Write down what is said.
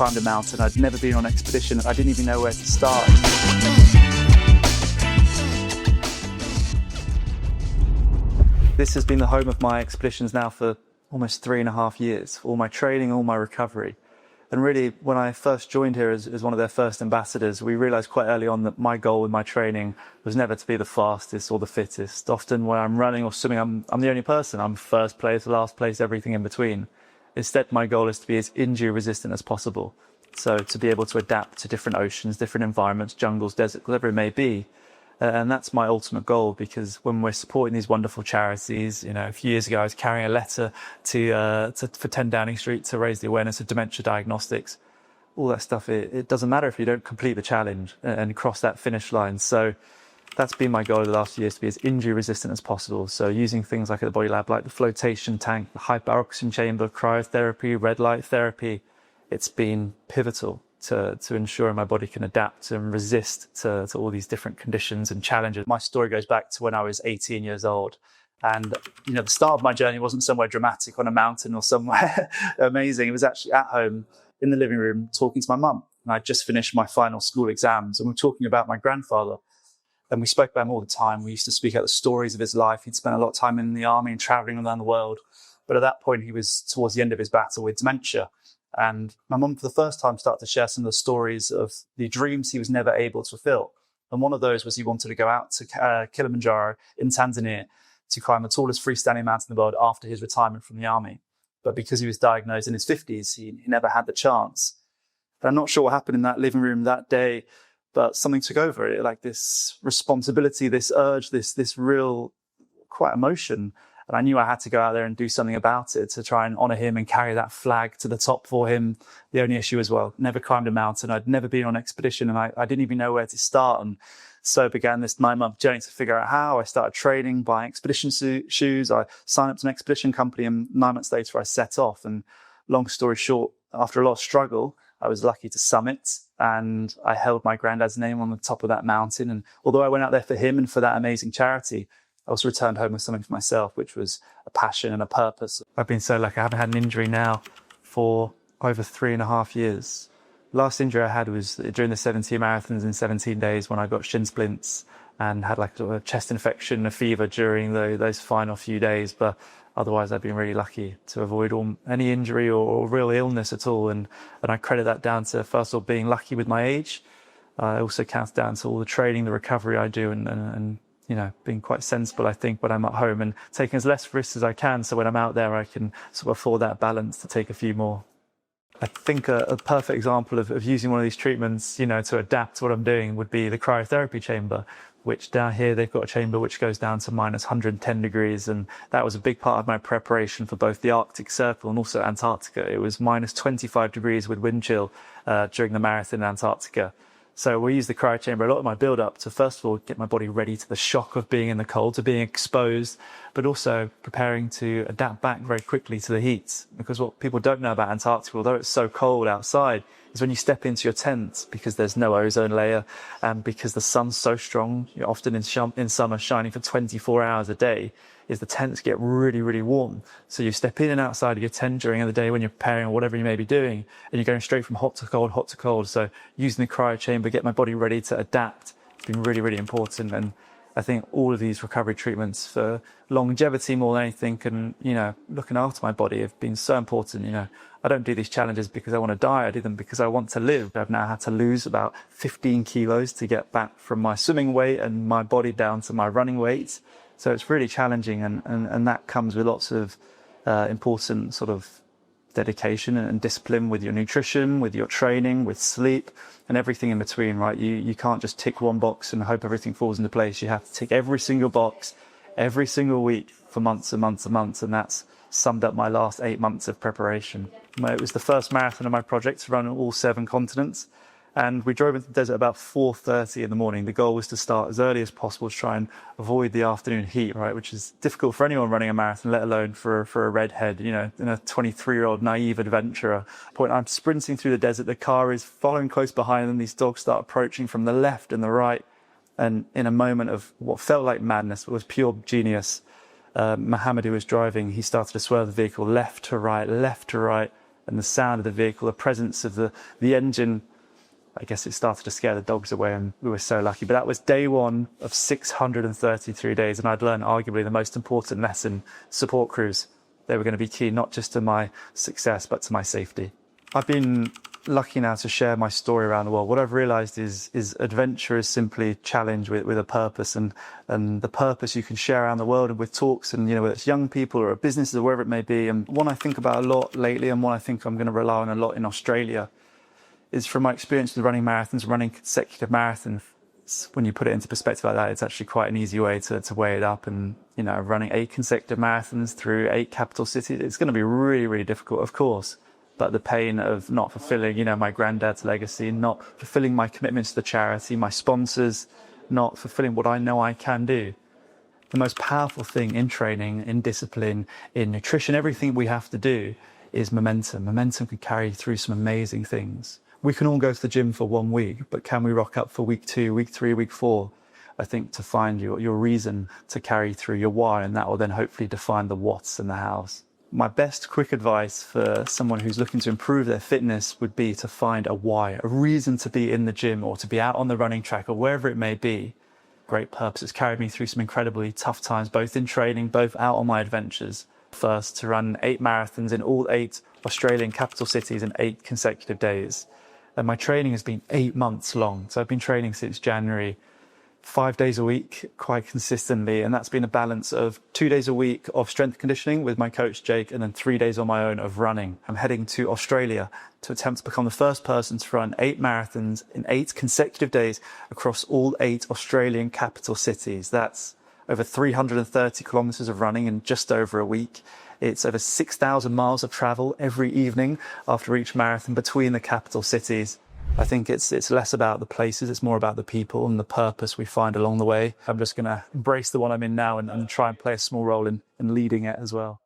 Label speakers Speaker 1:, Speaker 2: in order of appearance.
Speaker 1: climbed a mountain. I'd never been on an expedition. I didn't even know where to start. This has been the home of my expeditions now for almost 3.5 years, all my training, all my recovery. And really, when I first joined here as one of their first ambassadors, we realized quite early on that my goal with my training was never to be the fastest or the fittest. Often when I'm running or swimming, I'm the only person. I'm first place, last place, everything in between. Instead, my goal is to be as injury resistant as possible. So to be able to adapt to different oceans, different environments, jungles, deserts, whatever it may be. And that's my ultimate goal, because when we're supporting these wonderful charities, a few years ago I was carrying a letter for 10 Downing Street to raise the awareness of dementia diagnostics. All that stuff, it doesn't matter if you don't complete the challenge and cross that finish line. So that's been my goal the last few years, to be as injury resistant as possible. So using things like at the Body Lab, like the flotation tank, the hyperoxygen chamber, cryotherapy, red light therapy, it's been pivotal to ensuring my body can adapt and resist to all these different conditions and challenges. My story goes back to when I was 18 yeyears old. And, the start of my journey wasn't somewhere dramatic on a mountain or somewhere amazing. It was actually at home in the living room talking to my mum. And I'd just finished my final school exams, and we were talking about my grandfather. And we spoke about him all the time. We used to speak out the stories of his life. He'd spent a lot of time in the army and traveling around the world. But at that point, he was towards the end of his battle with dementia. And my mum, for the first time, started to share some of the stories of the dreams he was never able to fulfill. And one of those was he wanted to go out to Kilimanjaro in Tanzania to climb the tallest freestanding mountain in the world after his retirement from the army. But because he was diagnosed in his 50s, he never had the chance. And I'm not sure what happened in that living room that day, but something took over it, like this responsibility, this urge, this real, quite emotion. And I knew I had to go out there and do something about it to try and honor him and carry that flag to the top for him. The only issue as well, never climbed a mountain. I'd never been on an expedition, and I didn't even know where to start. And so began this 9-month journey to figure out how. I started training, buying expedition shoes. I signed up to an expedition company, and 9 months later I set off. And long story short, after a lot of struggle, I was lucky to summit, and I held my granddad's name on the top of that mountain. And although I went out there for him and for that amazing charity, I also returned home with something for myself, which was a passion and a purpose. I've been so lucky. I haven't had an injury now for over 3.5 years. Last injury I had was during the 17 marathons in 17 days, when I got shin splints and had like a chest infection, a fever during those final few days. But otherwise, I've been really lucky to avoid any injury or real illness at all. And I credit that down to, first of all, being lucky with my age. I also count down to all the training, the recovery I do, and being quite sensible, I think, when I'm at home and taking as less risks as I can. So when I'm out there, I can sort of afford that balance to take a few more. I think a perfect example of using one of these treatments, to adapt to what I'm doing would be the cryotherapy chamber, which down here, they've got a chamber which goes down to minus 110 degrees. And that was a big part of my preparation for both the Arctic Circle and also Antarctica. It was minus 25 degrees with wind chill during the marathon in Antarctica. So we use the cryo chamber a lot of my build up to, first of all, get my body ready to the shock of being in the cold, to being exposed, but also preparing to adapt back very quickly to the heat. Because what people don't know about Antarctica, although it's so cold outside, is when you step into your tent, because there's no ozone layer and because the sun's so strong, you're often in summer shining for 24 hours a day, is the tents get really, really warm. So you step in and outside of your tent during the day when you're preparing or whatever you may be doing, and you're going straight from hot to cold, hot to cold. So using the cryo chamber, get my body ready to adapt, it's been really, really important. And I think all of these recovery treatments for longevity more than anything and, looking after my body have been so important. I don't do these challenges because I want to die. I do them because I want to live. I've now had to lose about 15 kilos to get back from my swimming weight and my body down to my running weight. So it's really challenging, and that comes with lots of important sort of dedication and discipline with your nutrition, with your training, with sleep, and everything in between, right? You can't just tick one box and hope everything falls into place. You have to tick every single box, every single week for months and months and months, and that's summed up my last 8 months of preparation. It was the first marathon of my project to run all 7 continents. And we drove into the desert about 4:30 in the morning. The goal was to start as early as possible to try and avoid the afternoon heat, right? Which is difficult for anyone running a marathon, let alone for a redhead, and a 23-year-old naive adventurer. I'm sprinting through the desert. The car is following close behind, and these dogs start approaching from the left and the right. And in a moment of what felt like madness, but was pure genius, Mohammed, who was driving, he started to swerve the vehicle left to right, and the sound of the vehicle, the presence of the engine. I guess it started to scare the dogs away, and we were so lucky. But that was day one of 633 days, and I'd learned arguably the most important lesson: support crews. They were going to be key, not just to my success, but to my safety. I've been lucky now to share my story around the world. What I've realized is adventure is simply challenge with a purpose, and the purpose you can share around the world and with talks, and whether it's young people or businesses or wherever it may be. And one I think about a lot lately, and one I think I'm going to rely on a lot in Australia, is from my experience with running marathons, running consecutive marathons. When you put it into perspective like that, it's actually quite an easy way to weigh it up. And running 8 consecutive marathons through 8 capital cities, it's going to be really, really difficult, of course. But the pain of not fulfilling, my granddad's legacy, not fulfilling my commitments to the charity, my sponsors, not fulfilling what I know I can do. The most powerful thing in training, in discipline, in nutrition, everything we have to do is momentum. Momentum can carry you through some amazing things. We can all go to the gym for 1 week, but can we rock up for week 2, week 3, week 4? I think to find your reason to carry through, your why, and that will then hopefully define the what's and the how's. My best quick advice for someone who's looking to improve their fitness would be to find a why, a reason to be in the gym or to be out on the running track or wherever it may be. Great purpose. It's carried me through some incredibly tough times, both in training, both out on my adventures. First, to run 8 marathons in all 8 Australian capital cities in 8 consecutive days. And my training has been 8 months long. So I've been training since January, 5 days a week, quite consistently. And that's been a balance of 2 days a week of strength conditioning with my coach, Jake, and then 3 days on my own of running. I'm heading to Australia to attempt to become the first person to run 8 marathons in 8 consecutive days across all 8 Australian capital cities. That's over 330 kilometers of running in just over a week. It's over 6,000 miles of travel every evening after each marathon between the capital cities. I think it's less about the places, it's more about the people and the purpose we find along the way. I'm just going to embrace the one I'm in now and try and play a small role in leading it as well.